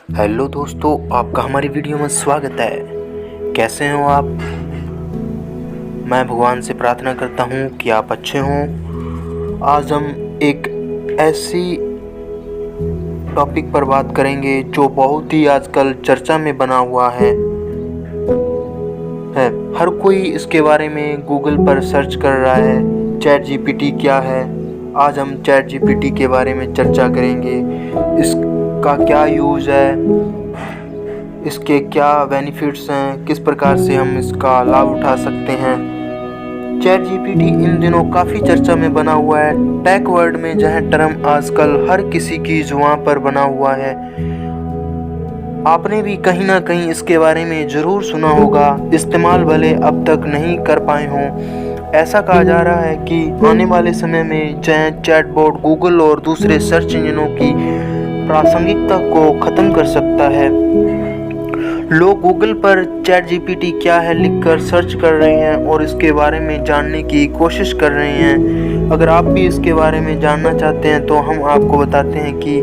Hello दोस्तों, आपका हमारी वीडियो में स्वागत है। कैसे हो आप? मैं भगवान से प्रार्थना करता हूँ कि आप अच्छे हों। आज हम एक ऐसी टॉपिक पर बात करेंगे जो बहुत ही आजकल चर्चा में बना हुआ है। हर कोई इसके बारे में गूगल पर सर्च कर रहा है। चैट जीपीटी क्या है? आज हम चैट जीपीटी के बारे में चर्चा करेंगे। इसका क्या यूज़ है, इसके क्या बेनिफिट्स हैं, किस प्रकार से हम इसका लाभ उठा सकते हैं। चैट जीपीटी इन दिनों काफ़ी चर्चा में बना हुआ है। टेक वर्ल्ड में यह टर्म आजकल हर किसी की जुबान पर बना हुआ है। आपने भी कहीं ना कहीं इसके बारे में ज़रूर सुना होगा, इस्तेमाल भले अब तक नहीं कर पाए हों। ऐसा कहा जा रहा है कि आने वाले समय में चैटबॉट गूगल और दूसरे सर्च इंजनों की प्रासंगिकता को ख़त्म कर सकता है। लोग गूगल पर चैट जीपीटी क्या है लिखकर सर्च कर रहे हैं और इसके बारे में जानने की कोशिश कर रहे हैं। अगर आप भी इसके बारे में जानना चाहते हैं तो हम आपको बताते हैं कि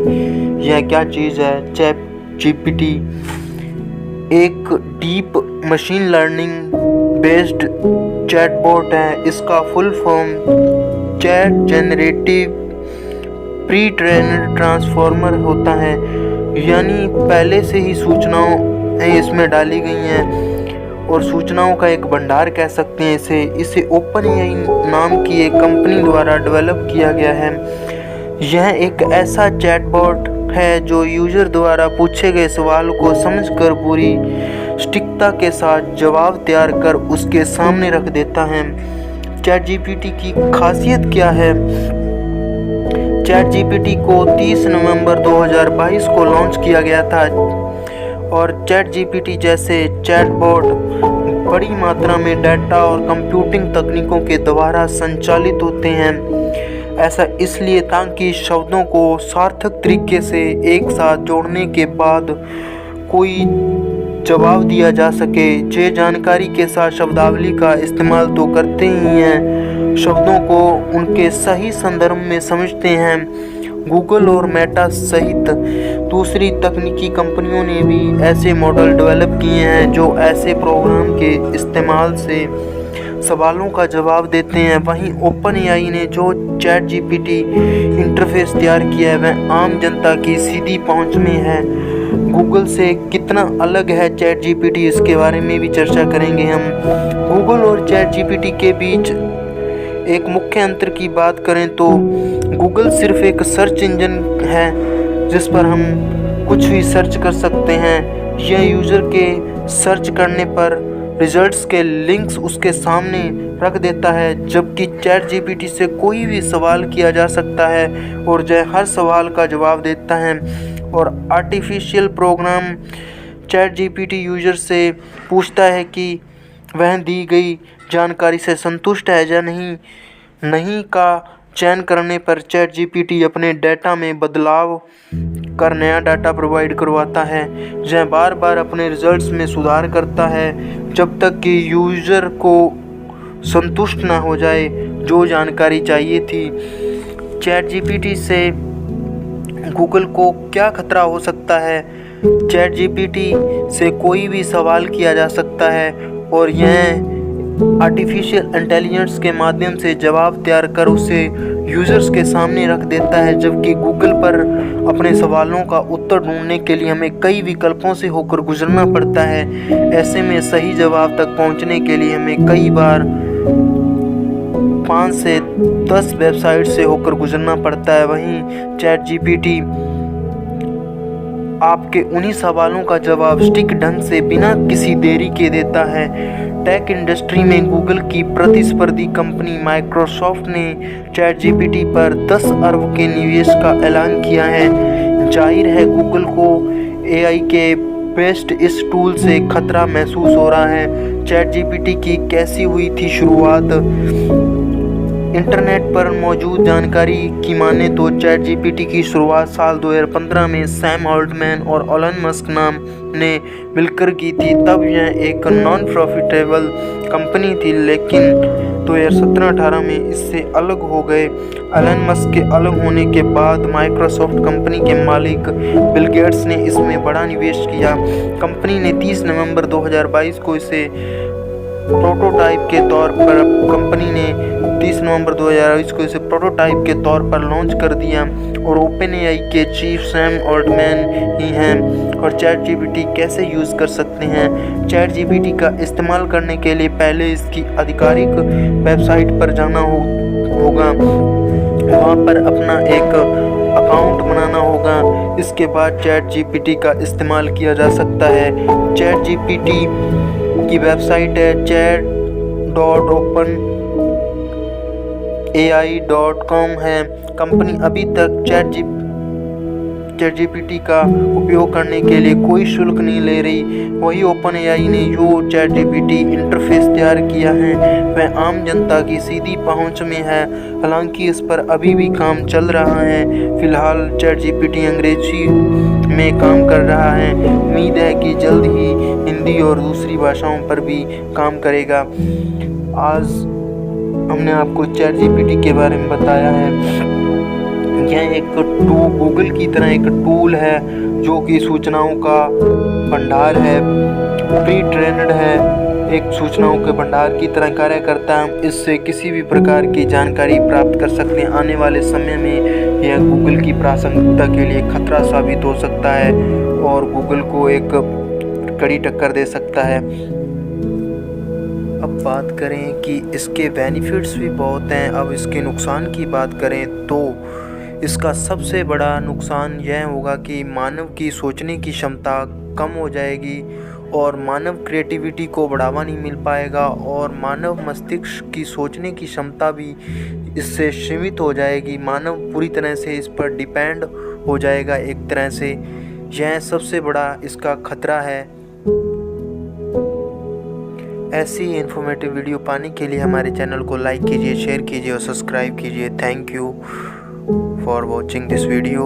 यह क्या चीज़ है। चैट जीपीटी एक deep machine learning based chatbot है। इसका full form chat generative pre trained transformer होता है, यानी पहले से ही सूचनाएं इसमें डाली गई हैं और सूचनाओं का एक भंडार कह सकते हैं इसे ओपनएआई नाम की एक कंपनी द्वारा डेवलप किया गया है। यह एक ऐसा चैटबॉट है जो यूजर द्वारा पूछे गए सवाल को समझकर पूरी सटीकता के साथ जवाब तैयार कर उसके सामने रख देता है। चैट जीपीटी की खासियत क्या है? चैट जीपीटी को 30 नवंबर 2022 को लॉन्च किया गया था और चैट जीपीटी जैसे चैटबॉट बड़ी मात्रा में डाटा और कंप्यूटिंग तकनीकों के द्वारा संचालित होते हैं। ऐसा इसलिए ताकि शब्दों को सार्थक तरीके से एक साथ जोड़ने के बाद कोई जवाब दिया जा सके। ये जानकारी के साथ शब्दावली का इस्तेमाल तो करते ही हैं, शब्दों को उनके सही संदर्भ में समझते हैं। गूगल और मेटा सहित दूसरी तकनीकी कंपनियों ने भी ऐसे मॉडल डेवलप किए हैं जो ऐसे प्रोग्राम के इस्तेमाल से सवालों का जवाब देते हैं। वहीं ओपनएआई ने जो चैट जीपीटी इंटरफेस तैयार किया है वह आम जनता की सीधी पहुंच में है। गूगल से कितना अलग है चैट जीपीटी, इसके बारे में भी चर्चा करेंगे हम। गूगल और चैट जीपीटी के बीच एक मुख्य अंतर की बात करें तो गूगल सिर्फ एक सर्च इंजन है जिस पर हम कुछ भी सर्च कर सकते हैं। यह यूज़र के सर्च करने पर रिजल्ट्स के लिंक्स उसके सामने रख देता है, जबकि चैट जीपीटी से कोई भी सवाल किया जा सकता है और यह हर सवाल का जवाब देता है। और artificial program chat GPT user से पूछता है कि वह दी गई जानकारी से संतुष्ट है या नहीं का चयन करने पर चैट जीपीटी अपने डेटा में बदलाव कर नया डाटा प्रोवाइड करवाता है। यह बार बार अपने रिजल्ट्स में सुधार करता है जब तक कि यूज़र को संतुष्ट ना हो जाए जो जानकारी चाहिए थी। चैट जीपीटी से गूगल को क्या खतरा हो सकता है? चैट जीपीटी से कोई भी सवाल किया जा सकता है और यह आर्टिफिशियल इंटेलिजेंस के माध्यम से जवाब तैयार कर उसे यूज़र्स के सामने रख देता है, जबकि गूगल पर अपने सवालों का उत्तर ढूंढने के लिए हमें कई विकल्पों से होकर गुजरना पड़ता है। ऐसे में सही जवाब तक पहुंचने के लिए हमें कई बार 5 से 10 वेबसाइट से होकर गुजरना पड़ता है। वहीं चैट जीपीटी आपके उन्हीं सवालों का जवाब सटीक ढंग से बिना किसी देरी के देता है। टेक इंडस्ट्री में गूगल की प्रतिस्पर्धी कंपनी माइक्रोसॉफ्ट ने चैट जीपीटी पर 10 अरब के निवेश का ऐलान किया है। जाहिर है गूगल को एआई के बेस्ट इस टूल से खतरा महसूस हो रहा है। चैट जीपीटी की कैसी हुई थी शुरुआत? इंटरनेट पर मौजूद जानकारी की माने तो चैट जीपीटी की शुरुआत साल 2015 में सैम ऑल्टमैन और एलन मस्क नाम ने मिलकर की थी। तब यह एक नॉन प्रॉफिटेबल कंपनी थी, लेकिन 2017-18 में इससे अलग हो गए। एलन मस्क के अलग होने के बाद माइक्रोसॉफ्ट कंपनी के मालिक बिल गेट्स ने इसमें बड़ा निवेश किया। कंपनी ने 30 नवंबर 2022 को इसे प्रोटोटाइप के तौर पर लॉन्च कर दिया और ओपनएआई के चीफ सैम ऑल्टमैन ही हैं। और चैट जीपीटी कैसे यूज़ कर सकते हैं? चैट जीपीटी का इस्तेमाल करने के लिए पहले इसकी आधिकारिक वेबसाइट पर जाना होगा, वहाँ पर अपना एक अकाउंट बनाना होगा। इसके बाद चैट जीपीटी का इस्तेमाल किया जा सकता है। चैट जीपीटी की वेबसाइट है chat.openai.com है। कंपनी अभी तक चैट जीपीटी का उपयोग करने के लिए कोई शुल्क नहीं ले रही। वही ओपनएआई ने जो चैट जीपीटी इंटरफेस तैयार किया है वह आम जनता की सीधी पहुंच में है। हालांकि इस पर अभी भी काम चल रहा है। फिलहाल चैट जीपीटी अंग्रेजी में काम कर रहा है। उम्मीद है कि जल्द ही हिंदी और दूसरी भाषाओं पर भी काम करेगा। आज हमने आपको चैट जीपीटी के बारे में बताया है। यह एक गूगल की तरह एक टूल है जो कि सूचनाओं का भंडार है, प्री ट्रेन्ड है, एक सूचनाओं के भंडार की तरह कार्य करता है। इससे किसी भी प्रकार की जानकारी प्राप्त कर सकते हैं। आने वाले समय में यह गूगल की प्रासंगिकता के लिए खतरा साबित हो सकता है और गूगल को एक कड़ी टक्कर दे सकता है। अब बात करें कि इसके बेनिफिट्स भी बहुत हैं। अब इसके नुकसान की बात करें तो इसका सबसे बड़ा नुकसान यह होगा कि मानव की सोचने की क्षमता कम हो जाएगी और मानव क्रिएटिविटी को बढ़ावा नहीं मिल पाएगा और मानव मस्तिष्क की सोचने की क्षमता भी इससे सीमित हो जाएगी। मानव पूरी तरह से इस पर डिपेंड हो जाएगा एक तरह से। यह सबसे बड़ा इसका खतरा है। ऐसी इन्फॉर्मेटिव वीडियो पाने के लिए हमारे चैनल को लाइक कीजिए, शेयर कीजिए और सब्सक्राइब कीजिए। Thank you for watching this video.